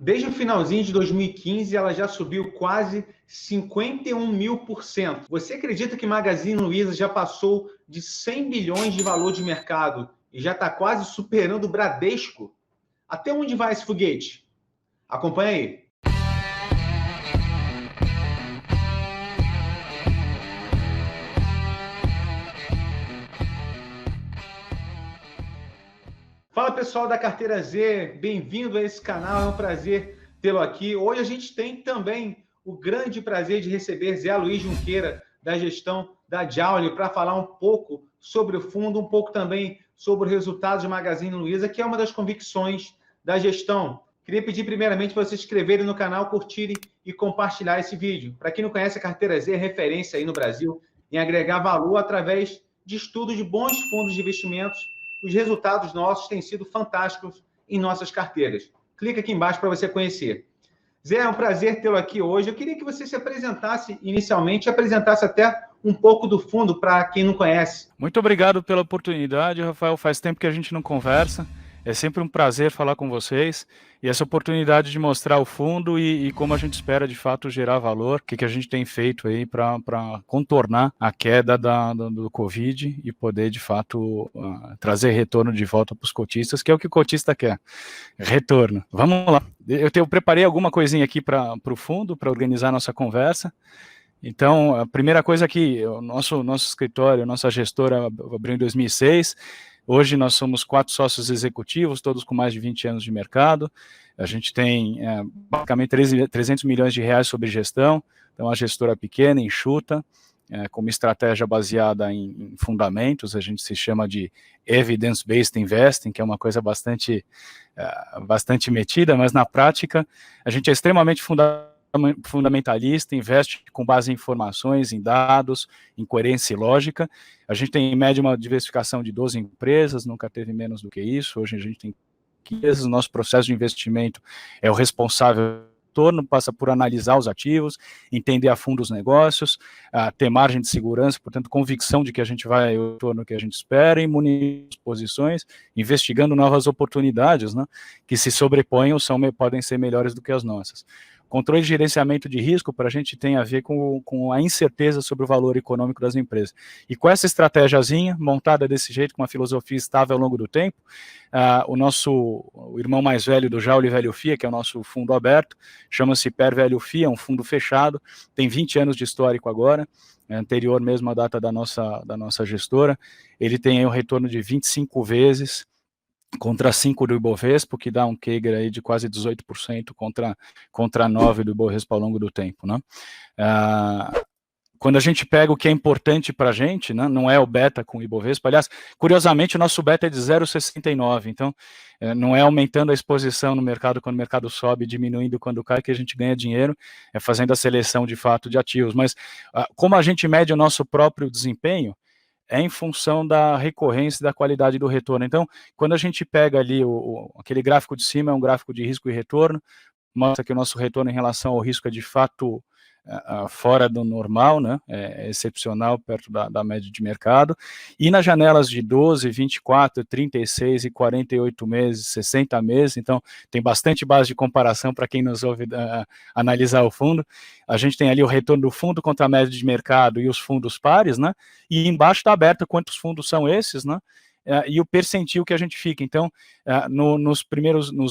Desde o finalzinho de 2015, ela já subiu quase 51.000%. Você acredita que Magazine Luiza já passou de 100 bilhões de valor de mercado e já está quase superando o Bradesco? Até onde vai esse foguete? Acompanha aí. Fala pessoal da Carteira Z, bem-vindo a esse canal, é um prazer tê-lo aqui. Hoje a gente tem também o grande prazer de receber Zé Luiz Junqueira, da gestão da Joule, para falar um pouco sobre o fundo, um pouco também sobre o resultado de Magazine Luiza, que é uma das convicções da gestão. Queria pedir primeiramente para vocês se inscreverem no canal, curtirem e compartilhar esse vídeo. Para quem não conhece, a Carteira Z é referência aí no Brasil em agregar valor através de estudo de bons fundos de investimentos. Os resultados nossos têm sido fantásticos em nossas carteiras. Clica aqui embaixo para você conhecer. Zé, é um prazer tê-lo aqui hoje. Eu queria que você se apresentasse inicialmente, apresentasse até um pouco do fundo para quem não conhece. Muito obrigado pela oportunidade, Rafael. Faz tempo que a gente não conversa. É sempre um prazer falar com vocês e essa oportunidade de mostrar o fundo e como a gente espera de fato gerar valor, o que a gente tem feito aí para contornar a queda do Covid e poder de fato trazer retorno de volta para os cotistas, que é o que o cotista quer, retorno. Vamos lá. Eu preparei alguma coisinha aqui para o fundo, para organizar a nossa conversa. Então, a primeira coisa aqui, o nosso escritório, nossa gestora abriu em 2006, hoje nós somos 4 sócios executivos, todos com mais de 20 anos de mercado, a gente tem basicamente 300 milhões de reais sobre gestão, então a gestora pequena, enxuta, com uma estratégia baseada em fundamentos, a gente se chama de Evidence-Based Investing, que é uma coisa bastante metida, mas na prática a gente é extremamente fundamentalista, investe com base em informações, em dados, em coerência e lógica. A gente tem em média uma diversificação de 12 empresas, nunca teve menos do que isso, hoje a gente tem 15, o nosso processo de investimento é o responsável retorno, passa por analisar os ativos, entender a fundo os negócios, ter margem de segurança, portanto, convicção de que a gente vai o retorno que a gente espera, e munir as posições, investigando novas oportunidades, né, que se sobrepõem ou podem ser melhores do que as nossas. Controle de gerenciamento de risco para a gente tem a ver com a incerteza sobre o valor econômico das empresas. E com essa estratégiazinha, montada desse jeito, com uma filosofia estável ao longo do tempo, o irmão mais velho do Joule Velho FIA, que é o nosso fundo aberto, chama-se Per Velho FIA, é um fundo fechado, tem 20 anos de histórico agora, anterior mesmo à data da nossa gestora, ele tem aí um retorno de 25 vezes, contra 5 do Ibovespa, que dá um CAGR aí de quase 18% contra 9 do Ibovespa ao longo do tempo, né? Quando a gente pega o que é importante para a gente, né, não é o beta com o Ibovespa, aliás, curiosamente o nosso beta é de 0,69, então não é aumentando a exposição no mercado quando o mercado sobe, diminuindo quando cai, que a gente ganha dinheiro, é fazendo a seleção de fato de ativos, mas como a gente mede o nosso próprio desempenho, é em função da recorrência e da qualidade do retorno. Então, quando a gente pega ali aquele gráfico de cima, é um gráfico de risco e retorno, mostra que o nosso retorno em relação ao risco é de fato fora do normal, né? É excepcional, perto da média de mercado, e nas janelas de 12, 24, 36 e 48 meses, 60 meses, então tem bastante base de comparação para quem nos ouve analisar o fundo. A gente tem ali o retorno do fundo contra a média de mercado e os fundos pares, né? E embaixo está aberto quantos fundos são esses, né? E o percentil que a gente fica. Então, nos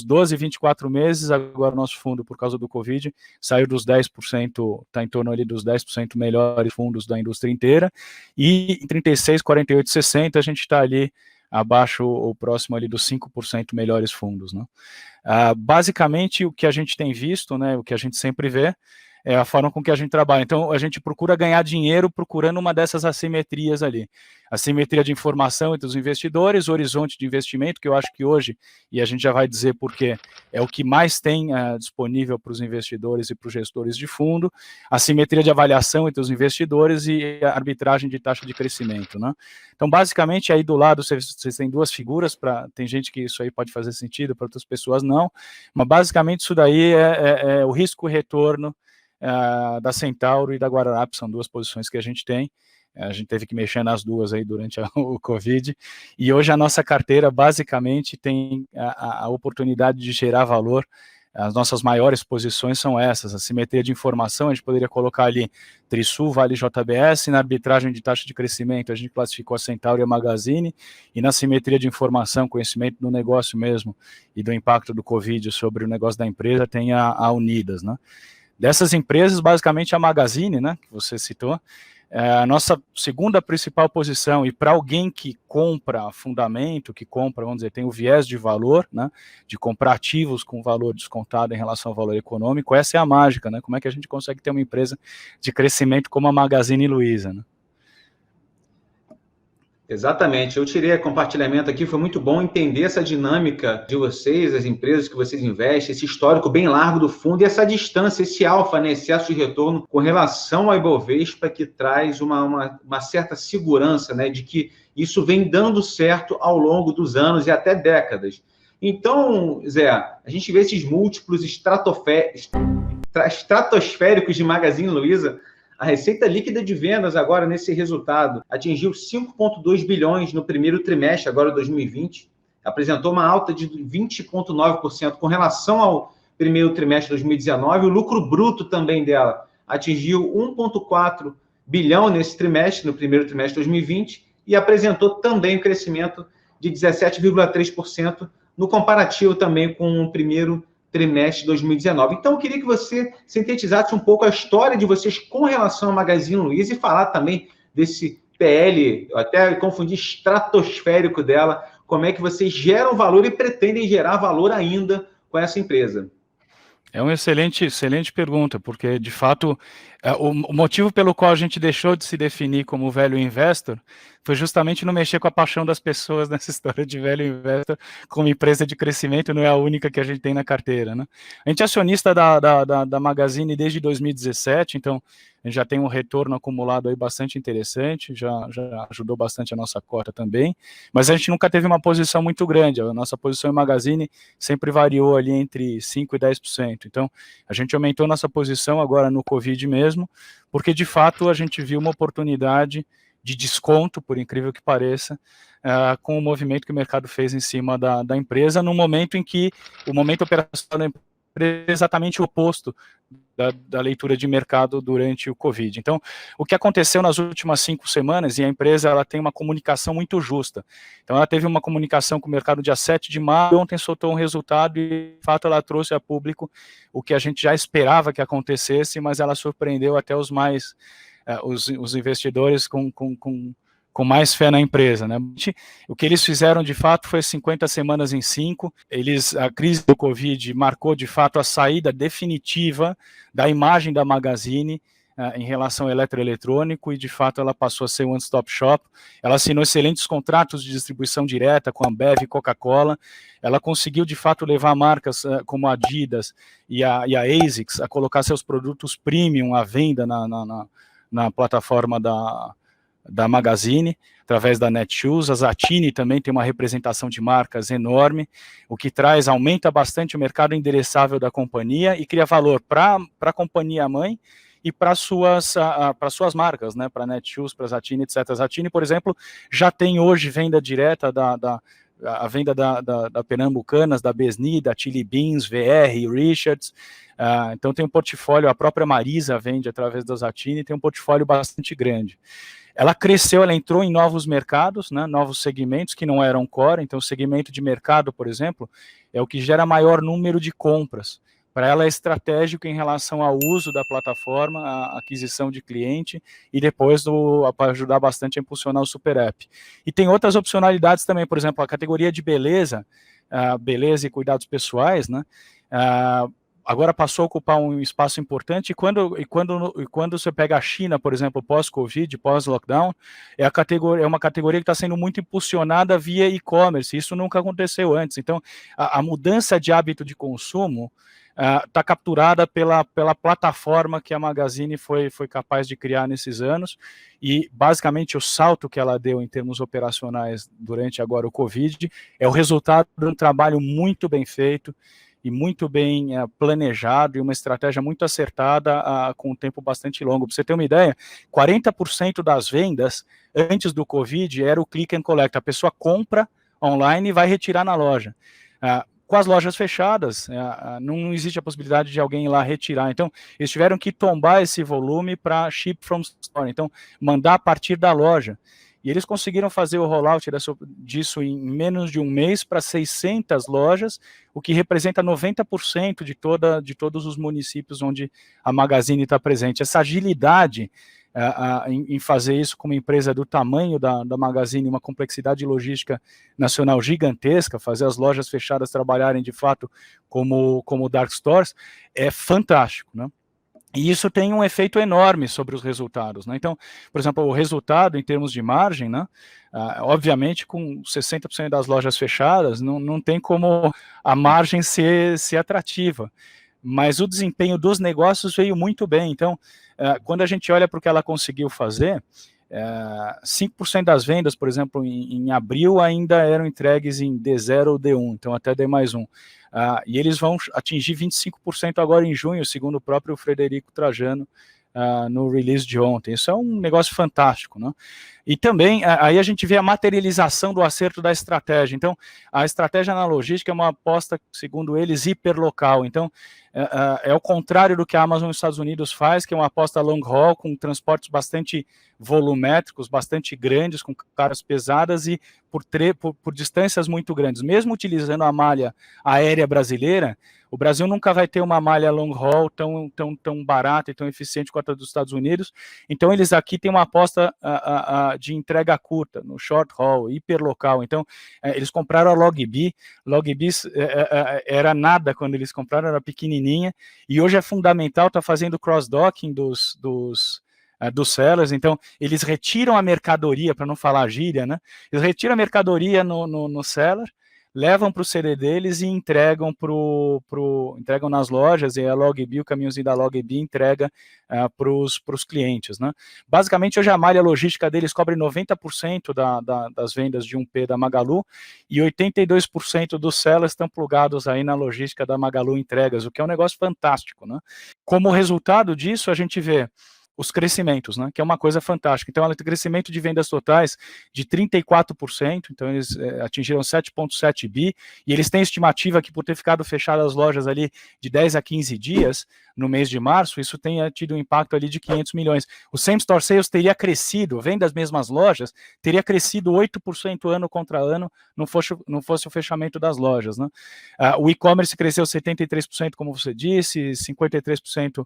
12, 24 meses, agora o nosso fundo, por causa do Covid, saiu dos 10%, está em torno ali dos 10% melhores fundos da indústria inteira, e em 36, 48, 60, a gente está ali abaixo, ou próximo ali dos 5% melhores fundos, né? Basicamente, o que a gente tem visto, né, o que a gente sempre vê, é a forma com que a gente trabalha. Então, a gente procura ganhar dinheiro procurando uma dessas assimetrias ali. Assimetria de informação entre os investidores, horizonte de investimento, que eu acho que hoje, e a gente já vai dizer porque é o que mais tem disponível para os investidores e para os gestores de fundo, assimetria de avaliação entre os investidores e a arbitragem de taxa de crescimento, né? Então, basicamente, aí do lado vocês têm duas figuras, tem gente que isso aí pode fazer sentido, para outras pessoas não, mas basicamente isso daí é o risco e retorno da Centauro e da Guararapes, são duas posições que a gente tem. A gente teve que mexer nas duas aí durante o Covid, e hoje a nossa carteira basicamente tem a oportunidade de gerar valor as nossas maiores posições são essas. A simetria de informação, a gente poderia colocar ali Trisul, Vale, JBS. Na arbitragem de taxa de crescimento, a gente classificou a Centauro e a Magazine. E na simetria de informação, conhecimento do negócio mesmo e do impacto do Covid sobre o negócio da empresa, tem a Unidas, né? Dessas empresas, basicamente a Magazine, né, que você citou, a nossa segunda principal posição, e para alguém que compra fundamento, que compra, vamos dizer, tem o viés de valor, né, de comprar ativos com valor descontado em relação ao valor econômico, essa é a mágica, né, como é que a gente consegue ter uma empresa de crescimento como a Magazine Luiza, né? Exatamente, eu tirei compartilhamento aqui, foi muito bom entender essa dinâmica de vocês, as empresas que vocês investem, esse histórico bem largo do fundo e essa distância, esse alfa, né, esse excesso de retorno com relação ao Ibovespa, que traz uma certa segurança, né, de que isso vem dando certo ao longo dos anos e até décadas. Então, Zé, a gente vê esses múltiplos estratosféricos de Magazine Luiza. A receita líquida de vendas agora, nesse resultado, atingiu 5,2 bilhões no primeiro trimestre, agora de 2020. Apresentou uma alta de 20,9% com relação ao primeiro trimestre de 2019. O lucro bruto também dela atingiu 1,4 bilhão nesse trimestre, no primeiro trimestre de 2020, e apresentou também um crescimento de 17,3% no comparativo também com o primeiro trimestre de 2019. Então, eu queria que você sintetizasse um pouco a história de vocês com relação ao Magazine Luiza e falar também desse PL, eu até confundi, estratosférico dela, como é que vocês geram valor e pretendem gerar valor ainda com essa empresa. É uma excelente pergunta, porque, de fato, o motivo pelo qual a gente deixou de se definir como velho investor foi justamente não mexer com a paixão das pessoas nessa história de velho investor como empresa de crescimento, não é a única que a gente tem na carteira, né? A gente é acionista da Magazine desde 2017, então a gente já tem um retorno acumulado aí bastante interessante, já ajudou bastante a nossa cota também, mas a gente nunca teve uma posição muito grande, a nossa posição em Magazine sempre variou ali entre 5% e 10%, então a gente aumentou nossa posição agora no Covid mesmo, porque de fato a gente viu uma oportunidade de desconto, por incrível que pareça, com o movimento que o mercado fez em cima da empresa, num momento em que o momento operacional da empresa é exatamente o oposto da leitura de mercado durante o Covid. Então, o que aconteceu nas últimas 5 semanas, e a empresa ela tem uma comunicação muito justa. Então, ela teve uma comunicação com o mercado dia 7 de maio, ontem soltou um resultado e, de fato, ela trouxe a público o que a gente já esperava que acontecesse, mas ela surpreendeu até os mais... os investidores com mais fé na empresa, né? O que eles fizeram de fato foi 50 semanas em 5. A crise do Covid marcou de fato a saída definitiva da imagem da Magazine em relação ao eletroeletrônico e de fato ela passou a ser um one-stop shop. Ela assinou excelentes contratos de distribuição direta com a Ambev e Coca-Cola. Ela conseguiu de fato levar marcas como a Adidas e a ASICS a colocar seus produtos premium à venda na plataforma da Magazine, através da Netshoes. A Zattini também tem uma representação de marcas enorme, o que aumenta bastante o mercado endereçável da companhia e cria valor para a companhia mãe e para suas marcas, né, para a Netshoes, para a Zattini, etc. A Zattini, por exemplo, já tem hoje venda direta a venda da Pernambucanas, da Besni, da Chili Beans, VR, Richards, então tem um portfólio, a própria Marisa vende através da Zattini, tem um portfólio bastante grande. Ela cresceu, ela entrou em novos mercados, né, novos segmentos que não eram core, então o segmento de mercado, por exemplo, é o que gera maior número de compras. Para ela é estratégico em relação ao uso da plataforma, a aquisição de cliente e depois para ajudar bastante a impulsionar o Super App. E tem outras opcionalidades também, por exemplo, a categoria de beleza, beleza e cuidados pessoais, né? Agora passou a ocupar um espaço importante e quando você pega a China, por exemplo, pós-Covid, pós-lockdown, é uma categoria que está sendo muito impulsionada via e-commerce, isso nunca aconteceu antes. Então, a mudança de hábito de consumo está capturada pela plataforma que a Magazine foi capaz de criar nesses anos, e basicamente o salto que ela deu em termos operacionais durante agora o Covid é o resultado de um trabalho muito bem feito e muito bem planejado e uma estratégia muito acertada com um tempo bastante longo. Para você ter uma ideia, 40% das vendas antes do Covid era o click and collect, a pessoa compra online e vai retirar na loja. com as lojas fechadas, não existe a possibilidade de alguém ir lá retirar. Então, eles tiveram que tombar esse volume para ship from store, então, mandar a partir da loja. E eles conseguiram fazer o rollout disso em menos de um mês para 600 lojas, o que representa 90% de todos os municípios onde a Magazine está presente. Essa agilidade em fazer isso com uma empresa do tamanho da Magazine, uma complexidade logística nacional gigantesca, fazer as lojas fechadas trabalharem de fato como dark stores, é fantástico, né? E isso tem um efeito enorme sobre os resultados, né? Então, por exemplo, o resultado em termos de margem, né? Obviamente, com 60% das lojas fechadas, não tem como a margem ser atrativa. Mas o desempenho dos negócios veio muito bem. Então, quando a gente olha para o que ela conseguiu fazer, 5% das vendas, por exemplo, em abril, ainda eram entregues em D0 ou D1, então até D+1. E eles vão atingir 25% agora em junho, segundo o próprio Frederico Trajano, no release de ontem. Isso é um negócio fantástico, né? E também, aí a gente vê a materialização do acerto da estratégia. Então, a estratégia na logística é uma aposta, segundo eles, hiperlocal. Então, é o contrário do que a Amazon nos Estados Unidos faz, que é uma aposta long haul, com transportes bastante volumétricos, bastante grandes, com cargas pesadas e por distâncias muito grandes. Mesmo utilizando a malha aérea brasileira, o Brasil nunca vai ter uma malha long haul tão barata e tão eficiente quanto a dos Estados Unidos. Então, eles aqui têm uma aposta de entrega curta, no short haul, hiperlocal. Então, eles compraram a Logby. Logby era nada quando eles compraram, era pequenininha. E hoje é fundamental, está fazendo cross-docking dos sellers. Então, eles retiram a mercadoria, para não falar gíria, né? Eles retiram a mercadoria no seller, levam para o CD deles e entregam entregam nas lojas, e a Logby, o caminhozinho da Logby entrega para os clientes, né? Basicamente, hoje a malha logística deles cobre 90% das vendas de 1P da Magalu, e 82% dos sellers estão plugados aí na logística da Magalu Entregas, o que é um negócio fantástico, né? Como resultado disso, a gente vê os crescimentos, né, que é uma coisa fantástica. Então, ela tem crescimento de vendas totais de 34%, então eles atingiram 7,7 bi, e eles têm estimativa que por ter ficado fechado as lojas ali de 10 a 15 dias, no mês de março, isso tenha tido um impacto ali de 500 milhões. O same store sales teria crescido, vendo as mesmas lojas, teria crescido 8% ano contra ano, não fosse o fechamento das lojas, né? O e-commerce cresceu 73%, como você disse, 53%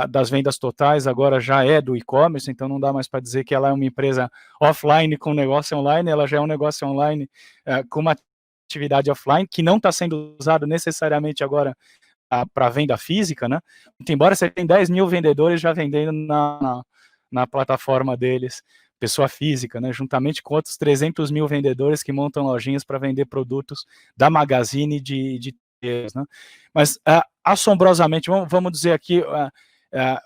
das vendas totais agora já é do e-commerce, então não dá mais para dizer que ela é uma empresa offline com negócio online, ela já é um negócio online com uma atividade offline, que não está sendo usado necessariamente agora para venda física, né? Embora você tenha 10 mil vendedores já vendendo na plataforma deles, pessoa física, né? Juntamente com outros 300 mil vendedores que montam lojinhas para vender produtos da Magazine de né? Mas, assombrosamente, vamos dizer aqui,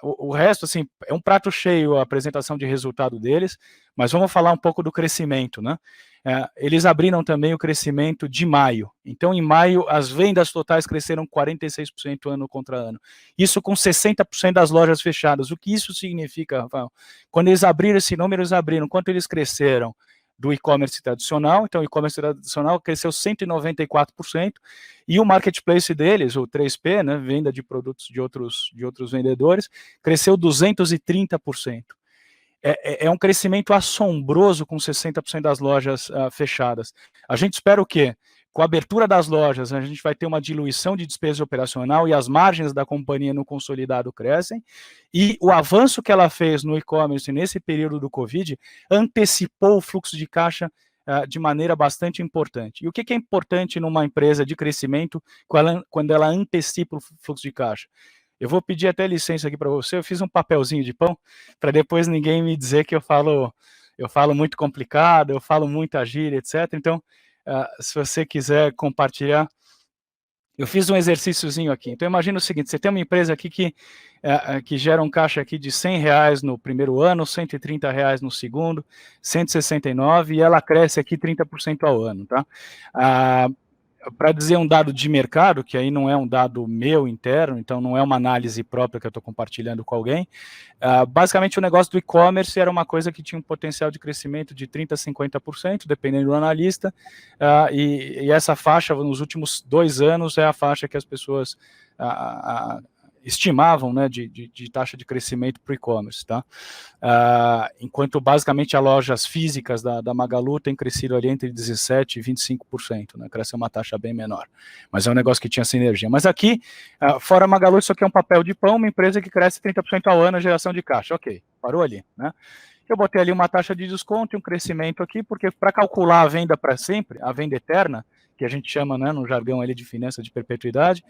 o resto, assim, é um prato cheio a apresentação de resultado deles, mas vamos falar um pouco do crescimento, né? Eles abriram também o crescimento de maio. Então, em maio, as vendas totais cresceram 46% ano contra ano. Isso com 60% das lojas fechadas. O que isso significa, Rafael? Quando eles abriram esse número, eles abriram. Quanto eles cresceram do e-commerce tradicional? Então, o e-commerce tradicional cresceu 194%, e o marketplace deles, o 3P, né, venda de produtos de outros vendedores, cresceu 230%. É um crescimento assombroso com 60% das lojas fechadas. A gente espera o quê? Com a abertura das lojas, a gente vai ter uma diluição de despesa operacional e as margens da companhia no consolidado crescem, e o avanço que ela fez no e-commerce nesse período do Covid antecipou o fluxo de caixa de maneira bastante importante. E o que é importante numa empresa de crescimento quando ela antecipa o fluxo de caixa? Eu vou pedir até licença aqui para você, eu fiz um papelzinho de pão, para depois ninguém me dizer que eu falo muito complicado, eu falo muita gíria, etc. Então, se você quiser compartilhar, eu fiz um exercíciozinho aqui. Então, imagina o seguinte, você tem uma empresa aqui que gera um caixa aqui de R$100 no primeiro ano, R$130 no segundo, 169, e ela cresce aqui 30% ao ano, tá? para dizer um dado de mercado, que aí não é um dado meu interno, então não é uma análise própria que eu estou compartilhando com alguém, basicamente o negócio do e-commerce era uma coisa que tinha um potencial de crescimento de 30% a 50%, dependendo do analista, e essa faixa, nos últimos 2 anos, é a faixa que as pessoas estimavam, né, de taxa de crescimento para o e-commerce, tá? Enquanto basicamente as lojas físicas da Magalu têm crescido ali entre 17% e 25%, né, cresce uma taxa bem menor, mas é um negócio que tinha sinergia. Mas aqui, fora Magalu, isso aqui é um papel de pão, uma empresa que cresce 30% ao ano, a geração de caixa, ok, parou ali, né? Eu botei ali uma taxa de desconto e um crescimento aqui, porque para calcular a venda para sempre, a venda eterna, que a gente chama, né, no jargão ali de finanças de perpetuidade,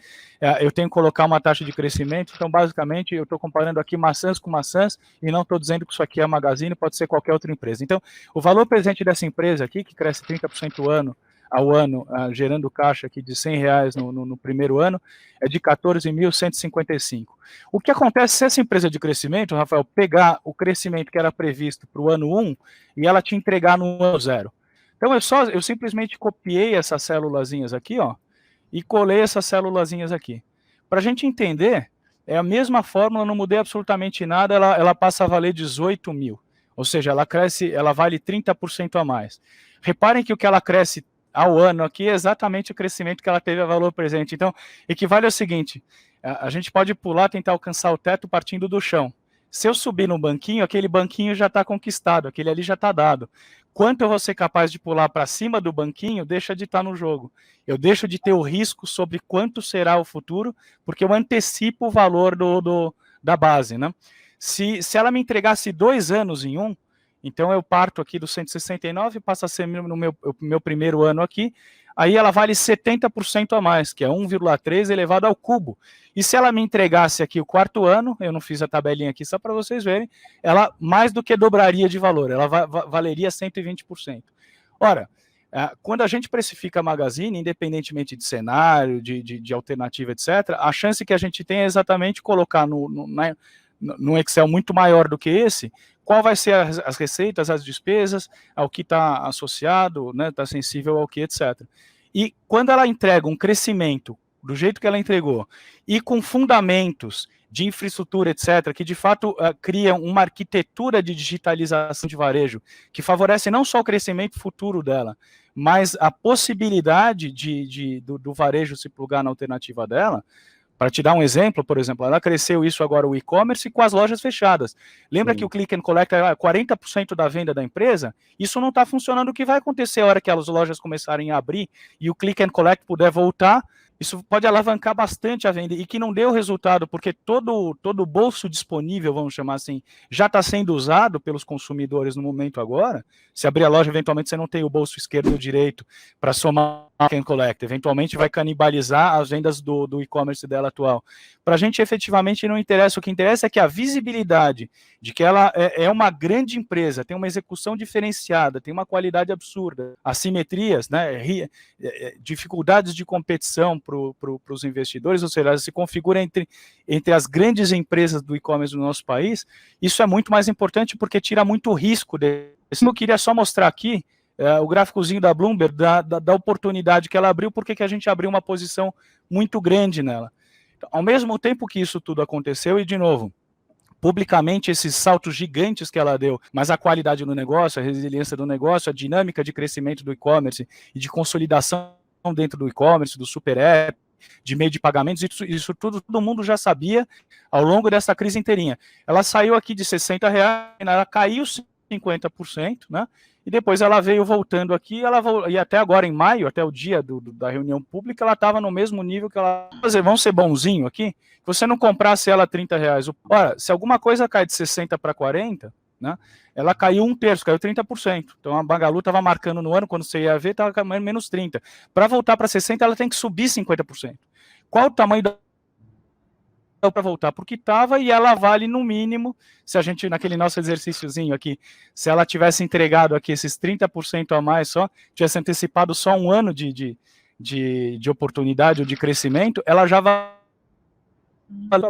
eu tenho que colocar uma taxa de crescimento. Então, basicamente, eu estou comparando aqui maçãs com maçãs e não estou dizendo que isso aqui é a Magazine, pode ser qualquer outra empresa. Então, o valor presente dessa empresa aqui, que cresce 30% ao ano, gerando caixa aqui de R$100 no primeiro ano, é de 14.155. O que acontece se essa empresa de crescimento, Rafael, pegar o crescimento que era previsto para o ano 1 e ela te entregar no ano 0? Então, eu simplesmente copiei essas célulazinhas aqui, ó, e colei essas célulazinhas aqui. Para a gente entender, é a mesma fórmula, não mudei absolutamente nada, ela passa a valer 18 mil. Ou seja, ela vale 30% a mais. Reparem que o que ela cresce ao ano aqui é exatamente o crescimento que ela teve a valor presente. Então, equivale ao seguinte, a gente pode pular, tentar alcançar o teto partindo do chão. Se eu subir no banquinho, aquele banquinho já está conquistado, aquele ali já está dado. Quanto eu vou ser capaz de pular para cima do banquinho, deixa de estar no jogo. Eu deixo de ter o risco sobre quanto será o futuro, porque eu antecipo o valor da base, né? Se ela me entregasse 2 anos em um, então eu parto aqui do 169, passa a ser no meu primeiro ano aqui, aí ela vale 70% a mais, que é 1,3 elevado ao cubo. E se ela me entregasse aqui o 4º ano, eu não fiz a tabelinha aqui só para vocês verem, ela mais do que dobraria de valor, ela valeria 120%. Ora, quando a gente precifica a Magazine, independentemente de cenário, de alternativa, etc., a chance que a gente tem é exatamente colocar no Excel muito maior do que esse, qual vai ser as receitas, as despesas, ao que está associado, né, está sensível ao que, etc. E quando ela entrega um crescimento do jeito que ela entregou, e com fundamentos de infraestrutura, etc., que de fato criam uma arquitetura de digitalização de varejo, que favorece não só o crescimento futuro dela, mas a possibilidade do varejo se plugar na alternativa dela. Para te dar um exemplo, por exemplo, ela cresceu isso agora, o e-commerce, com as lojas fechadas. Lembra que o Click and Collect é 40% da venda da empresa? Isso não está funcionando. O que vai acontecer a hora que as lojas começarem a abrir e o Click and Collect puder voltar? Isso pode alavancar bastante a venda, e que não deu resultado, porque todo o bolso disponível, vamos chamar assim, já está sendo usado pelos consumidores no momento agora. Se abrir a loja, eventualmente você não tem o bolso esquerdo e o direito para somar Click and Collect, eventualmente vai canibalizar as vendas do e-commerce dela atual. Para a gente, efetivamente, não interessa. O que interessa é que a visibilidade de que ela é uma grande empresa, tem uma execução diferenciada, tem uma qualidade absurda, assimetrias, né, dificuldades de competição para os investidores, ou seja, ela se configura entre as grandes empresas do e-commerce do nosso país. Isso é muito mais importante porque tira muito risco desse. Eu queria só mostrar aqui o gráficozinho da Bloomberg, da oportunidade que ela abriu, porque que a gente abriu uma posição muito grande nela. Então, ao mesmo tempo que isso tudo aconteceu, e de novo, publicamente esses saltos gigantes que ela deu, mas a qualidade do negócio, a resiliência do negócio, a dinâmica de crescimento do e-commerce e de consolidação dentro do e-commerce, do super app, de meio de pagamentos, isso tudo todo mundo já sabia ao longo dessa crise inteirinha. Ela saiu aqui de R$60, ela caiu 50%, né? E depois ela veio voltando aqui, e até agora em maio, até o dia da reunião pública, ela estava no mesmo nível que ela... Vamos ser bonzinho aqui? Se você não comprasse ela R$30, ora, se alguma coisa cai de 60 para 40, né, ela caiu 1/3, caiu 30%. Então a Magalu estava marcando no ano, quando você ia ver, estava menos 30%. Para voltar para 60, ela tem que subir 50%. Qual o tamanho para voltar porque estava, e ela vale no mínimo, se a gente, naquele nosso exercíciozinho aqui, se ela tivesse entregado aqui esses 30% a mais só, tivesse antecipado só um ano de oportunidade ou de crescimento, ela já vale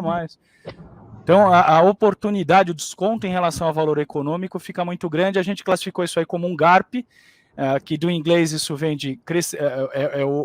mais. Então, a oportunidade, o desconto em relação ao valor econômico fica muito grande. A gente classificou isso aí como um GARP, que do inglês isso vem de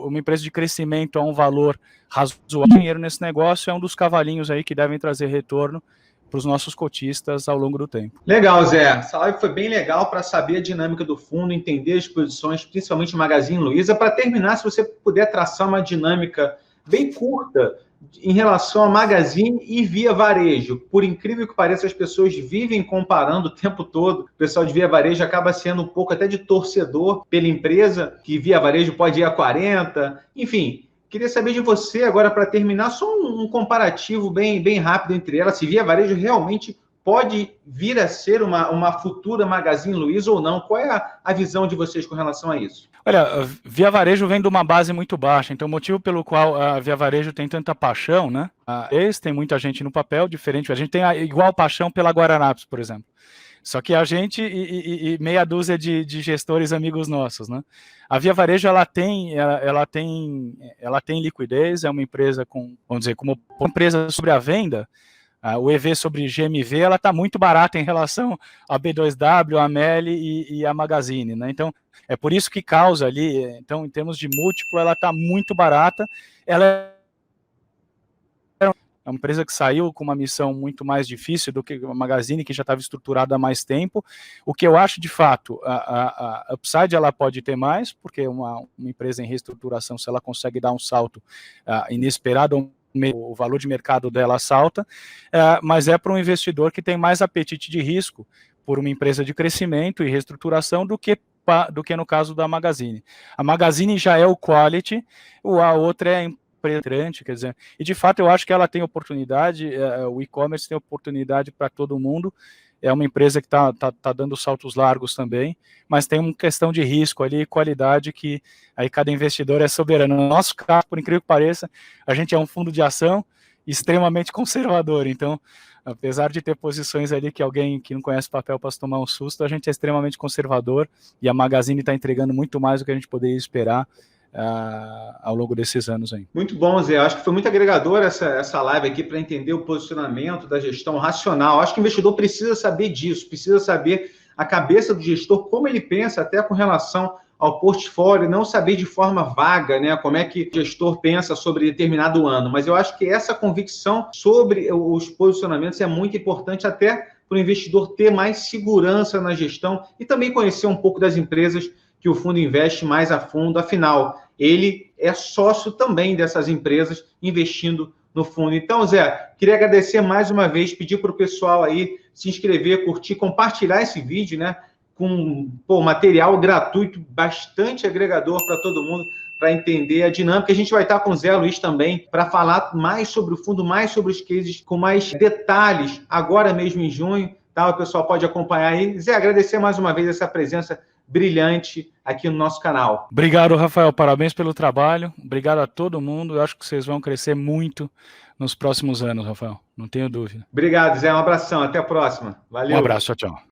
uma empresa de crescimento a um valor razoável. Dinheiro nesse negócio é um dos cavalinhos aí que devem trazer retorno para os nossos cotistas ao longo do tempo. Legal, Zé. Essa live foi bem legal para saber a dinâmica do fundo, entender as posições, principalmente Magazine Luiza. Para terminar, se você puder traçar uma dinâmica bem curta em relação a Magazine e Via Varejo. Por incrível que pareça, as pessoas vivem comparando o tempo todo. O pessoal de Via Varejo acaba sendo um pouco até de torcedor pela empresa, que Via Varejo pode ir a 40. Enfim, queria saber de você agora, para terminar, só um comparativo bem rápido entre elas, se Via Varejo realmente pode vir a ser uma futura Magazine Luiza ou não. Qual é a visão de vocês com relação a isso? Olha, Via Varejo vem de uma base muito baixa, então o motivo pelo qual a Via Varejo tem tanta paixão, né? Tem muita gente no papel, diferente, a gente tem igual paixão pela Guararapes, por exemplo. Só que a gente e meia dúzia de gestores amigos nossos, né? A Via Varejo ela tem liquidez, é uma empresa como uma empresa sobre a venda. O EV sobre GMV ela está muito barata em relação a B2W, a Meli e a Magazine, né? Então é por isso que causa ali, então em termos de múltiplo ela está muito barata. Ela é uma empresa que saiu com uma missão muito mais difícil do que a Magazine, que já estava estruturada há mais tempo. O que eu acho de fato, a upside ela pode ter mais, porque uma empresa em reestruturação, se ela consegue dar um salto inesperado, o valor de mercado dela salta, mas é para um investidor que tem mais apetite de risco por uma empresa de crescimento e reestruturação do que no caso da Magazine. A Magazine já é o quality, a outra é a empresa, quer dizer, e de fato eu acho que ela tem oportunidade, o e-commerce tem oportunidade para todo mundo. É uma empresa que está dando saltos largos também, mas tem uma questão de risco ali, qualidade, que aí cada investidor é soberano. No nosso caso, por incrível que pareça, a gente é um fundo de ação extremamente conservador, então, apesar de ter posições ali que alguém que não conhece papel possa tomar um susto, a gente é extremamente conservador e a Magazine está entregando muito mais do que a gente poderia esperar ao longo desses anos aí. Muito bom, Zé. Acho que foi muito agregador essa live aqui para entender o posicionamento da gestão racional. Acho que o investidor precisa saber disso, precisa saber a cabeça do gestor, como ele pensa até com relação ao portfólio, não saber de forma vaga, né, como é que o gestor pensa sobre determinado ano. Mas eu acho que essa convicção sobre os posicionamentos é muito importante até para o investidor ter mais segurança na gestão e também conhecer um pouco das empresas que o fundo investe mais a fundo. Afinal, ele é sócio também dessas empresas investindo no fundo. Então, Zé, queria agradecer mais uma vez, pedir para o pessoal aí se inscrever, curtir, compartilhar esse vídeo, né? Com material gratuito, bastante agregador para todo mundo, para entender a dinâmica. A gente vai estar com o Zé Luiz também para falar mais sobre o fundo, mais sobre os cases, com mais detalhes, agora mesmo em junho. Tá? O pessoal pode acompanhar aí. Zé, agradecer mais uma vez essa presença brilhante aqui no nosso canal. Obrigado, Rafael. Parabéns pelo trabalho. Obrigado a todo mundo. Eu acho que vocês vão crescer muito nos próximos anos, Rafael. Não tenho dúvida. Obrigado, Zé. Um abração. Até a próxima. Valeu. Um abraço. Tchau, tchau.